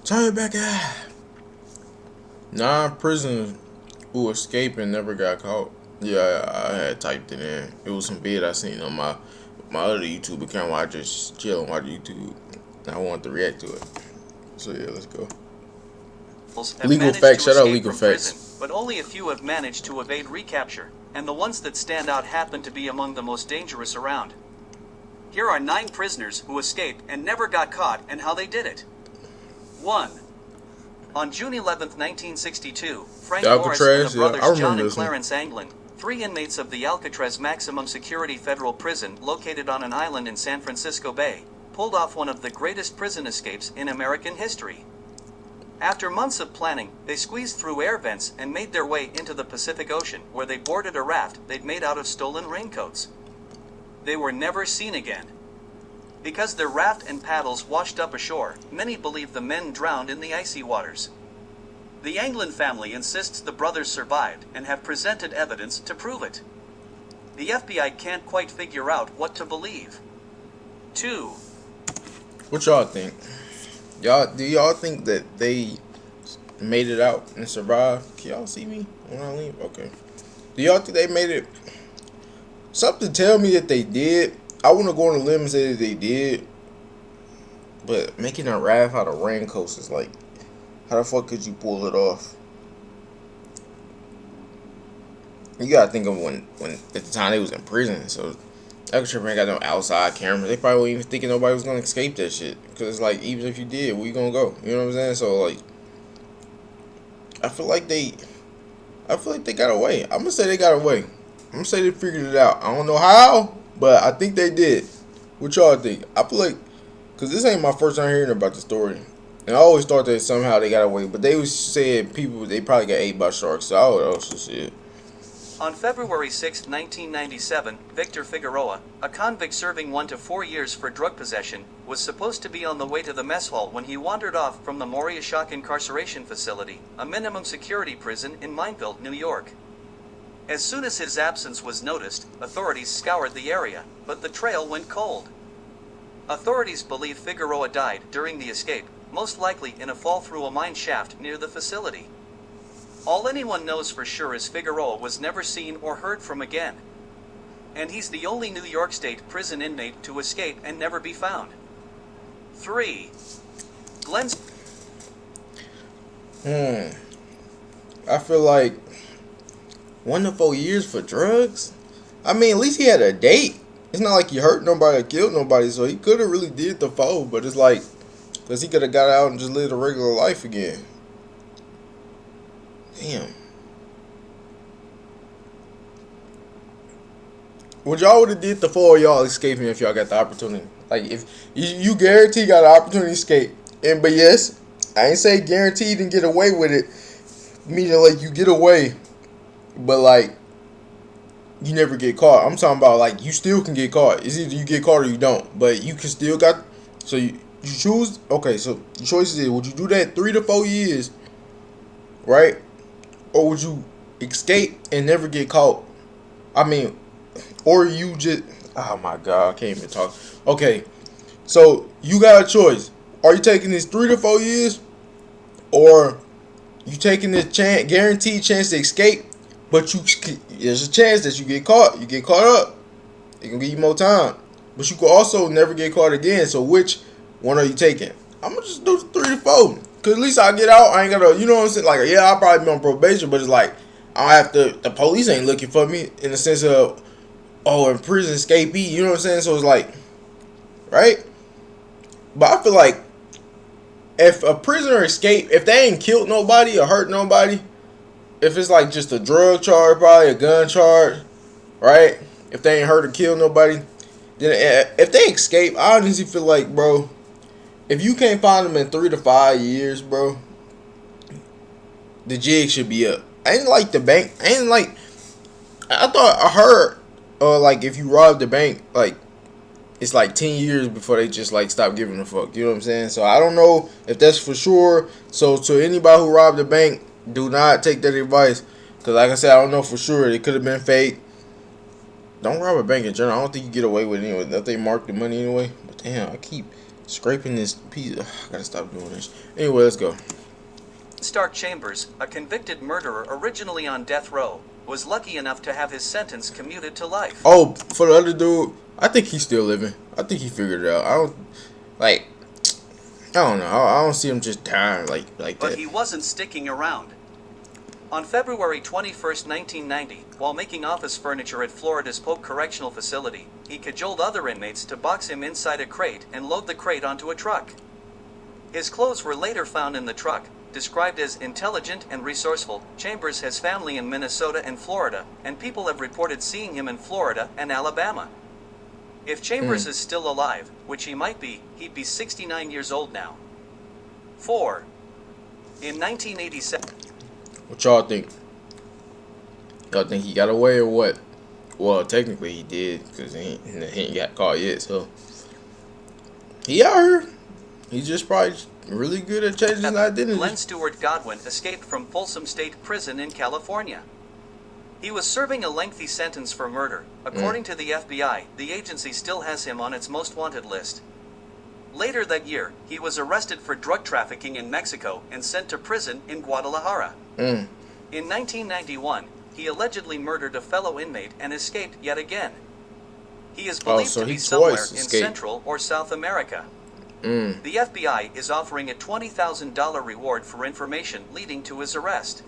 Turn it back out. 9 prisoners who escaped and never got caught. Yeah, I had typed it in. It was some vid I seen on my other YouTube account where I just chill and watch YouTube. I wanted to react to it. So yeah, let's go. Have Legal managed facts. to Shout out escape legal from prison, facts. but only a few have managed to evade recapture, and the ones that stand out happen to be among the most dangerous around. Here are 9 prisoners who escaped and never got caught and how they did it. 1. On June 11, 1962, Frank Morris and the Alcatraz. Yeah, I brothers John remember and this one. Clarence Anglin, 3 inmates of the Alcatraz Maximum Security Federal Prison located on an island in San Francisco Bay, pulled off one of the greatest prison escapes in American history. After months of planning, they squeezed through air vents and made their way into the Pacific Ocean, where they boarded a raft they'd made out of stolen raincoats. They were never seen again. Because their raft and paddles washed up ashore, many believe the men drowned in the icy waters. The Anglin family insists the brothers survived and have presented evidence to prove it. The FBI can't quite figure out what to believe. 2. What y'all think? Do y'all think that they made it out and survived? Can y'all see me when I leave? Okay. Do y'all think they made it? Something tell me that they did. I want to go on a limb and say that they did. But making a raft out of raincoats is like, how the fuck could you pull it off? You gotta think of when at the time they was in prison, so Alcatraz ain't got no outside cameras. They probably weren't even thinking nobody was gonna escape that shit. Cause it's like, even if you did, where you gonna go? You know what I'm saying? So like, I feel like they, got away. I'm gonna say they got away. I'm gonna say they figured it out. I don't know how, but I think they did. What y'all think? I feel like, cause this ain't my first time hearing about the story, and I always thought that somehow they got away. But they was saying people they probably got ate by sharks. So I would also say it. On February 6, 1997, Victor Figueroa, a convict serving 1 to 4 years for drug possession, was supposed to be on the way to the mess hall when he wandered off from the Moria Shock Incarceration Facility, a minimum security prison in Mineville, New York. As soon as his absence was noticed, authorities scoured the area, but the trail went cold. Authorities believe Figueroa died during the escape, most likely in a fall through a mine shaft near the facility. All anyone knows for sure is Figueroa was never seen or heard from again. And he's the only New York State prison inmate to escape and never be found. 3. Glenn's... I feel like 1 to 4 years for drugs. I mean, at least he had a date. It's not like he hurt nobody or killed nobody, so he could have really did the 4. But it's like, cause he could have got out and just lived a regular life again. Damn. Would y'all would have did the 4 of y'all escaping if y'all got the opportunity? Like if you guarantee got an opportunity to escape, but yes, I ain't say guaranteed and get away with it. Meaning like you get away, but like you never get caught. I'm talking about like you still can get caught. It's either you get caught or you don't, but you can still got. So you choose. Okay, so your choices is: would you do that 3 to 4 years, right? Or would you escape and never get caught? I mean, or you just, oh my god, I can't even talk. Okay, so you got a choice. Are you taking this 3 to 4 years, or you taking this guaranteed chance to escape? But there's a chance that you get caught. You get caught up. It can give you more time, but you could also never get caught again. So which one are you taking? I'm gonna just do 3 to 4. Cause at least I get out. I ain't gotta, you know what I'm saying? Like, yeah, I'll probably be on probation, but it's like I don't have to. The police ain't looking for me in the sense of, oh, in prison escapee. You know what I'm saying? So it's like, right? But I feel like if a prisoner escape, if they ain't killed nobody or hurt nobody, if it's like just a drug charge, probably a gun charge, right? If they ain't hurt or killed nobody, then if they escape, I honestly feel like, bro, if you can't find them in 3 to 5 years, bro, the jig should be up. I ain't like the bank. I ain't like. I thought I heard, like if you rob the bank, like it's like 10 years before they just like stop giving a fuck. You know what I'm saying? So I don't know if that's for sure. So to anybody who robbed the bank, do not take that advice. Cause like I said, I don't know for sure. It could have been fake. Don't rob a bank in general. I don't think you get away with it anyway. That they mark the money anyway. But damn, I keep Scraping this piece. Ugh, I gotta stop doing this. Anyway, let's go. Stark Chambers, a convicted murderer originally on death row, was lucky enough to have his sentence commuted to life. Oh, for the other dude, I think he's still living. I think he figured it out. I don't like. I don't know. I don't see him just dying like that. But he wasn't sticking around. On February 21st, 1990, while making office furniture at Florida's Polk Correctional Facility, he cajoled other inmates to box him inside a crate and load the crate onto a truck. His clothes were later found in the truck. Described as intelligent and resourceful, Chambers has family in Minnesota and Florida, and people have reported seeing him in Florida and Alabama. If Chambers is still alive, which he might be, he'd be 69 years old now. 4. In 1987... What y'all think? Y'all think he got away or what? Well, technically he did, because he ain't got caught yet, so. He out here. He's just probably really good at changing his identity. Glenn Stewart Godwin escaped from Folsom State Prison in California. He was serving a lengthy sentence for murder. According to the FBI, the agency still has him on its most wanted list. Later that year, he was arrested for drug trafficking in Mexico and sent to prison in Guadalajara. In 1991, he allegedly murdered a fellow inmate and escaped yet again. He is believed to be somewhere in Central or South America. The FBI is offering a $20,000 reward for information leading to his arrest.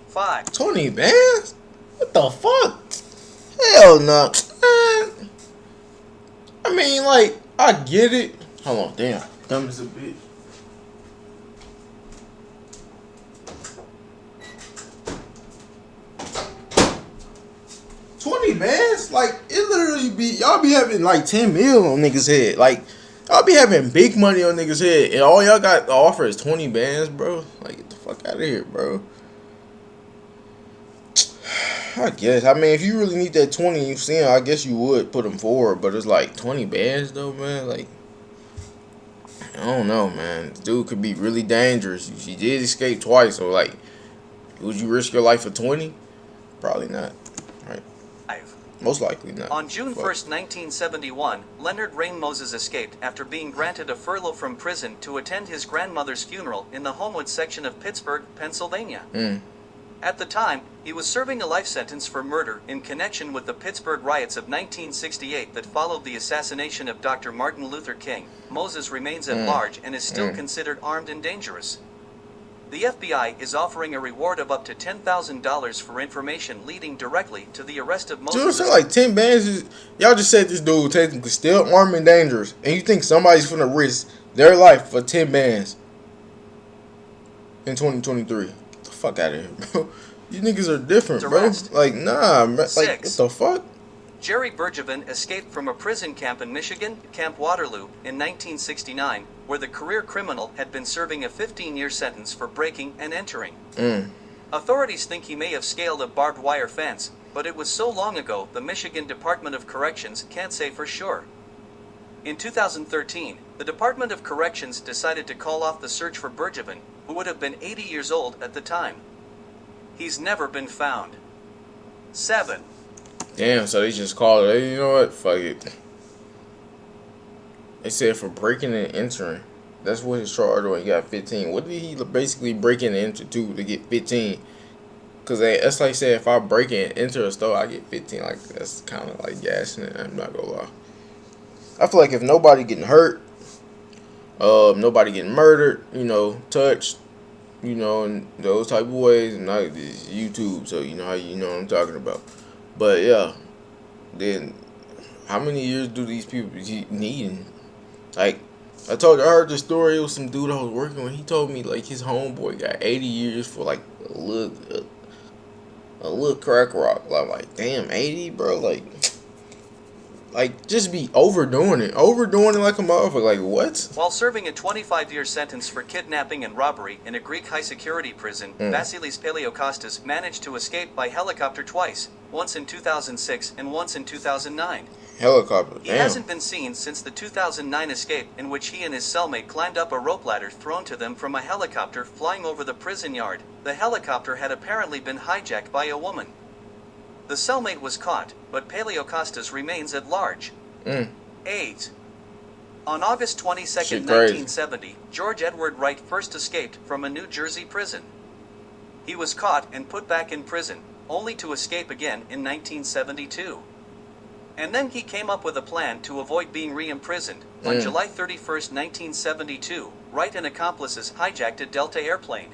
5. 20 bands? What the fuck? Hell no. I mean, like, I get it. Hold on, damn. Dumb as a bitch. $20 bands? Like, it literally be, y'all be having like 10 mil on niggas' head. Like, y'all be having big money on niggas' head, and all y'all got to offer is 20 bands, bro. Like, get the fuck out of here, bro. I guess. I mean, if you really need that 20, you see him, I guess you would put him forward. But it's like 20 bands, though, man. Like, I don't know, man. This dude could be really dangerous. He did escape twice, so like, would you risk your life for 20? Probably not. Right. 5. Most likely not. On June 1st, 1971, Leonard Rain Moses escaped after being granted a furlough from prison to attend his grandmother's funeral in the Homewood section of Pittsburgh, Pennsylvania. At the time, he was serving a life sentence for murder in connection with the Pittsburgh riots of 1968 that followed the assassination of Dr. Martin Luther King. Moses remains at large and is still considered armed and dangerous. The FBI is offering a reward of up to $10,000 for information leading directly to the arrest of Moses. Dude, it's like 10 bands. Y'all just said this dude technically still armed and dangerous, and you think somebody's gonna risk their life for 10 bands in 2023? Get the fuck out of here, bro. You niggas are different, bro. Like, nah, like, 6. what the fuck? Jerry Bergevin escaped from a prison camp in Michigan, Camp Waterloo, in 1969, where the career criminal had been serving a 15-year sentence for breaking and entering. Authorities think he may have scaled a barbed wire fence, but it was so long ago the Michigan Department of Corrections can't say for sure. In 2013, the Department of Corrections decided to call off the search for Bergevin, who would have been 80 years old at the time. He's never been found. 7. Damn, so they just called it. Hey, you know what? Fuck it. They said for breaking and entering. That's what his charge when he got 15. What did he basically break in and enter to get 15? Because that's like saying if I break in and enter a store, I get 15. Like, that's kind of like gassing it. I'm not going to lie. I feel like if nobody getting hurt, nobody getting murdered, you know, touched, you know, in those type of ways, and not this YouTube, so you know how you know what I'm talking about. But yeah, then how many years do these people need? Like, I heard the story. It was some dude I was working with. He told me like his homeboy got 80 years for like a little crack rock. I'm like, damn, 80, bro. Like just be overdoing it like a motherfucker. Like, what? While serving a 25-year sentence for kidnapping and robbery in a Greek high-security prison, Vasilis Paleokostas managed to escape by helicopter twice, once in 2006 and once in 2009. Helicopter, damn. He hasn't been seen since the 2009 escape, in which he and his cellmate climbed up a rope ladder thrown to them from a helicopter flying over the prison yard. The helicopter had apparently been hijacked by a woman. The cellmate was caught, but Paleokostas remains at large. 8. On August 22nd, Shit crazy. 1970, George Edward Wright first escaped from a New Jersey prison. He was caught and put back in prison, only to escape again in 1972. And then he came up with a plan to avoid being re-imprisoned. On July 31st, 1972, Wright and accomplices hijacked a Delta airplane.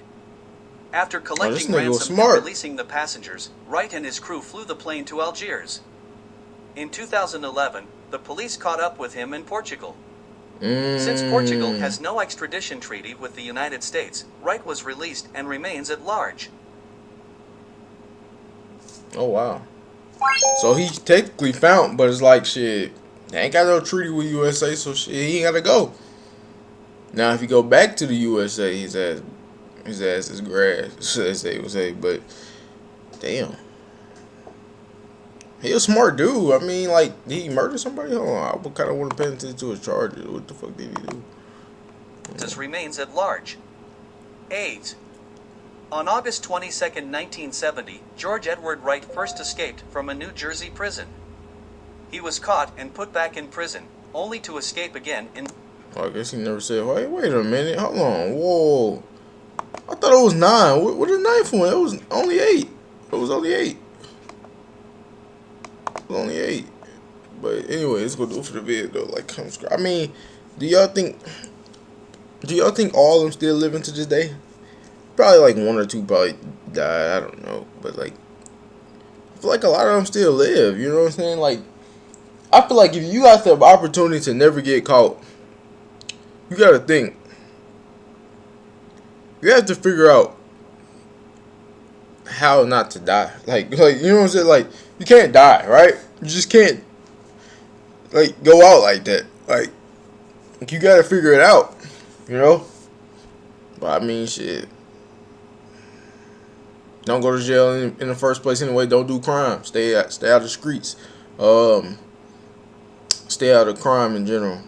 After collecting ransom and releasing the passengers, Wright and his crew flew the plane to Algiers. In 2011, the police caught up with him in Portugal. Since Portugal has no extradition treaty with the United States, Wright was released and remains at large. Oh, wow. So he's technically found, but it's like, shit, they ain't got no treaty with USA, so shit, he ain't gotta go. Now, if you go back to the USA, his ass is grass, as they would say, but damn. He a smart dude. I mean, like, did he murder somebody? Hold on, I would kind of want to pay attention to his charges. What the fuck did he do? This remains at large. 8. On August 22nd, 1970, George Edward Wright first escaped from a New Jersey prison. He was caught and put back in prison, only to escape again in... Oh, I guess he never said, wait a minute, hold on, whoa. I thought it was 9. What the 9th one? It was only 8. It was only 8. It was only 8. But anyway, let's go do it for the video though. Like, I mean, do y'all think all of them still living to this day? Probably like 1 or 2 probably died. I don't know, but like, I feel like a lot of them still live. You know what I'm saying? Like, I feel like if you got the opportunity to never get caught, you gotta think. You have to figure out how not to die. Like you know what I'm saying? Like, you can't die, right? You just can't, like, go out like that. Like, you gotta figure it out, you know? But I mean, shit. Don't go to jail in the first place anyway. Don't do crime. Stay out of the streets. Stay out of crime in general.